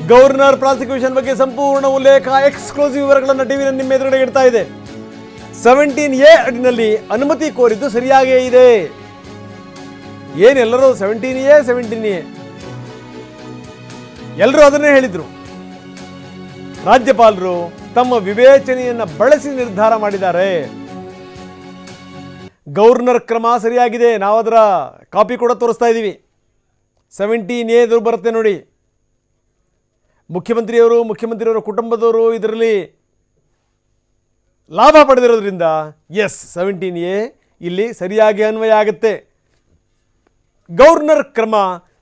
Governor prosecution ಬಗ್ಗೆ ಸಂಪೂರ್ಣ ಉಲ್ಲೇಖ ಎಕ್ಸ್ಕ್ಲೂಸಿವ್ ವಿವರಗಳನ್ನು ಟಿವಿ ನಿಮ್ಮ ಎದುರುಗಡೆ ಇಡ್ತಾ ಇದೆ. 17A ಅಡಿನಲ್ಲಿ ಅನುಮತಿ ಕೋರಿದ್ದು ಸರಿಯಾಗೇ ಇದೆ. ಏನೆಲ್ಲರೂ 17A ಎಲ್ಲರೂ ಅದನ್ನೇ ಹೇಳಿದ್ರು. ರಾಜ್ಯಪಾಲರು ತಮ್ಮ ವಿವೇಚನೆಯನ್ನು ಬಳಸಿ ನಿರ್ಧಾರ ಮಾಡಿದ್ದಾರೆ. ಗವರ್ನರ್ ಕ್ರಮ ಸರಿಯಾಗಿದೆ. ನಾವು ಅದರ ಕಾಪಿ ಕೂಡ ತೋರಿಸ್ತಾ ಇದ್ದೀವಿ. 17A ಬರುತ್ತೆ ನೋಡಿ. ಮುಖ್ಯಮಂತ್ರಿಯವರ ಕುಟುಂಬದವರು ಇದರಲ್ಲಿ ಲಾಭ ಪಡೆದಿರೋದ್ರಿಂದ 17A ಇಲ್ಲಿ ಸರಿಯಾಗಿ ಅನ್ವಯ ಆಗುತ್ತೆ. ಗವರ್ನರ್ ಕ್ರಮ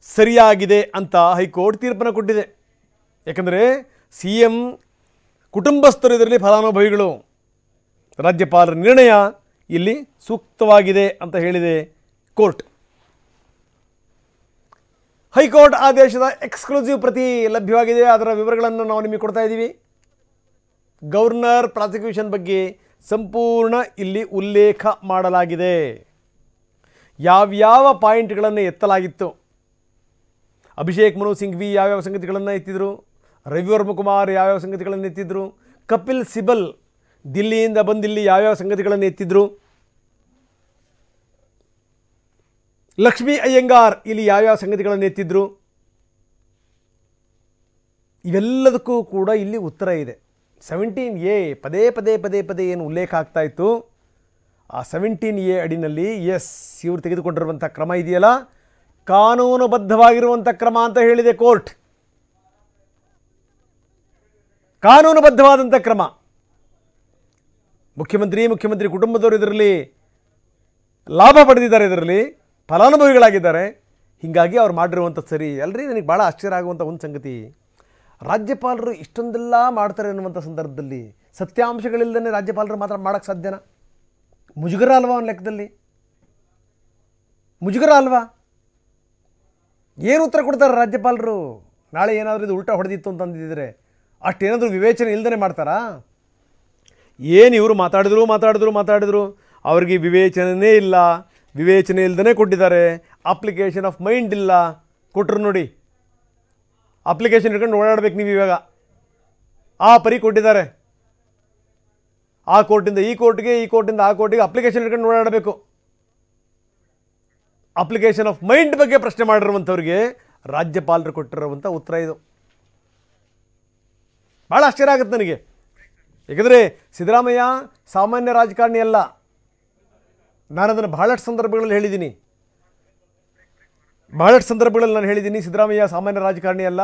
ಸರಿಯಾಗಿದೆ ಅಂತ ಹೈಕೋರ್ಟ್ ತೀರ್ಪನ್ನು ಕೊಟ್ಟಿದೆ. ಯಾಕಂದರೆ CM ಕುಟುಂಬಸ್ಥರು ಇದರಲ್ಲಿ ಫಲಾನುಭವಿಗಳು. ರಾಜ್ಯಪಾಲರ ನಿರ್ಣಯ ಇಲ್ಲಿ ಸೂಕ್ತವಾಗಿದೆ ಅಂತ ಹೇಳಿದೆ ಕೋರ್ಟ್. ಹೈಕೋರ್ಟ್ ಆದೇಶದ ಎಕ್ಸ್ಕ್ಲೂಸಿವ್ ಪ್ರತಿ ಲಭ್ಯವಾಗಿದೆ. ಅದರ ವಿವರಗಳನ್ನು ನಾವು ನಿಮಗೆ ಕೊಡ್ತಾ ಇದ್ದೀವಿ. ಗವರ್ನರ್ ಪ್ರಾಸಿಕ್ಯೂಷನ್ ಬಗ್ಗೆ ಸಂಪೂರ್ಣ ಇಲ್ಲಿ ಉಲ್ಲೇಖ ಮಾಡಲಾಗಿದೆ. ಯಾವ್ಯಾವ ಪಾಯಿಂಟ್ಗಳನ್ನು ಎತ್ತಲಾಗಿತ್ತು, ಅಭಿಷೇಕ್ ಮನು ಸಿಂಘ್ವಿ ಯಾವ್ಯಾವ ಸಂಗತಿಗಳನ್ನು ಎತ್ತಿದ್ರು, ರವಿವರ್ಮ ಕುಮಾರ್ ಯಾವ್ಯಾವ ಸಂಗತಿಗಳನ್ನು ಎತ್ತಿದ್ರು, ಕಪಿಲ್ ಸಿಬಲ್ ದಿಲ್ಲಿಯಿಂದ ಬಂದಿಲ್ಲಿ ಯಾವ್ಯಾವ ಸಂಗತಿಗಳನ್ನು ಎತ್ತಿದ್ರು, ಲಕ್ಷ್ಮೀ ಅಯ್ಯಂಗಾರ್ ಇಲ್ಲಿ ಯಾವ್ಯಾವ ಸಂಗತಿಗಳನ್ನು ಎತ್ತಿದ್ರು, ಇವೆಲ್ಲದಕ್ಕೂ ಕೂಡ ಇಲ್ಲಿ ಉತ್ತರ ಇದೆ. 17A ಪದೇ ಏನು ಉಲ್ಲೇಖ ಆಗ್ತಾ ಇತ್ತು, ಆ 17A ಅಡಿನಲ್ಲಿ ಇವರು ತೆಗೆದುಕೊಂಡಿರುವಂಥ ಕ್ರಮ ಇದೆಯಲ್ಲ, ಕಾನೂನುಬದ್ಧವಾಗಿರುವಂಥ ಕ್ರಮ ಅಂತ ಹೇಳಿದೆ ಕೋರ್ಟ್. ಕಾನೂನುಬದ್ಧವಾದಂಥ ಕ್ರಮ. ಮುಖ್ಯಮಂತ್ರಿ ಕುಟುಂಬದವರು ಇದರಲ್ಲಿ ಲಾಭ ಪಡೆದಿದ್ದಾರೆ, ಇದರಲ್ಲಿ ಫಲಾನುಭವಿಗಳಾಗಿದ್ದಾರೆ. ಹೀಗಾಗಿ ಅವ್ರು ಮಾಡಿರುವಂಥದ್ದು ಸರಿ ಅಲ್ರಿ. ನನಗೆ ಭಾಳ ಆಶ್ಚರ್ಯ ಆಗುವಂಥ ಒಂದು ಸಂಗತಿ, ರಾಜ್ಯಪಾಲರು ಇಷ್ಟೊಂದೆಲ್ಲ ಮಾಡ್ತಾರೆ ಅನ್ನುವಂಥ ಸಂದರ್ಭದಲ್ಲಿ ಸತ್ಯಾಂಶಗಳಿಲ್ಲದೇ ರಾಜ್ಯಪಾಲರು ಮಾತ್ರ ಮಾಡೋಕ್ಕೆ ಸಾಧ್ಯನಾ? ಮುಜುಗರ ಅಲ್ವಾ ಒಂದು ಲೆಕ್ಕದಲ್ಲಿ? ಮುಜುಗರ ಅಲ್ವಾ? ಏನು ಉತ್ತರ ಕೊಡ್ತಾರೆ ರಾಜ್ಯಪಾಲರು? ನಾಳೆ ಏನಾದರೂ ಇದು ಉಲ್ಟಾ ಹೊಡೆದಿತ್ತು ಅಂತಂದಿದ್ದರೆ ಅಷ್ಟೇನಾದರೂ ವಿವೇಚನೆ ಇಲ್ಲದೇ ಮಾಡ್ತಾರಾ? ಏನು ಇವರು ಮಾತಾಡಿದ್ರು ಅವ್ರಿಗೆ ವಿವೇಚನೆ ಇಲ್ಲ. ವಿವೇಚನೆ ಇಲ್ಲದೇ ಕೊಟ್ಟಿದ್ದಾರೆ. ಅಪ್ಲಿಕೇಶನ್ ಆಫ್ ಮೈಂಡ್ ಇಲ್ಲ ಕೊಟ್ಟರು ನೋಡಿ. ಅಪ್ಲಿಕೇಶನ್ ಇಟ್ಕೊಂಡು ಓಡಾಡಬೇಕು ನೀವು. ಇವಾಗ ಆ ಪರಿ ಕೊಟ್ಟಿದ್ದಾರೆ. ಆ ಕೋರ್ಟಿಂದ ಈ ಕೋರ್ಟ್ಗೆ, ಈ ಕೋರ್ಟಿಂದ ಆ ಕೋರ್ಟಿಗೆ ಅಪ್ಲಿಕೇಶನ್ ಇಟ್ಕೊಂಡು ಓಡಾಡಬೇಕು. ಅಪ್ಲಿಕೇಶನ್ ಆಫ್ ಮೈಂಡ್ ಬಗ್ಗೆ ಪ್ರಶ್ನೆ ಮಾಡಿರುವಂಥವ್ರಿಗೆ ರಾಜ್ಯಪಾಲರು ಕೊಟ್ಟಿರುವಂಥ ಉತ್ತರ ಇದು. ಭಾಳ ಆಶ್ಚರ್ಯ ಆಗುತ್ತೆ ನನಗೆ. ಯಾಕಂದರೆ ಸಿದ್ದರಾಮಯ್ಯ ಸಾಮಾನ್ಯ ರಾಜಕಾರಣಿ ಅಲ್ಲ. ನಾನು ಅದನ್ನು ಬಹಳಷ್ಟು ಸಂದರ್ಭಗಳಲ್ಲಿ ಹೇಳಿದ್ದೀನಿ. ಸಿದ್ದರಾಮಯ್ಯ ಸಾಮಾನ್ಯ ರಾಜಕಾರಣಿ ಅಲ್ಲ.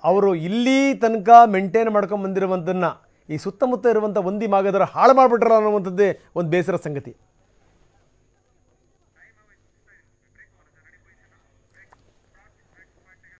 ಅವರು ಇಲ್ಲಿ ತನಕ ಮೇಂಟೈನ್ ಮಾಡ್ಕೊಂಡು ಬಂದಿರುವಂಥದ್ದನ್ನು ಈ ಸುತ್ತಮುತ್ತ ಇರುವಂಥ ಒಂದಿ ಮಾಗದರ ಹಾಳು ಮಾಡಿಬಿಟ್ರಲ್ಲ ಅನ್ನುವಂಥದ್ದೇ ಒಂದು ಬೇಸರ ಸಂಗತಿ.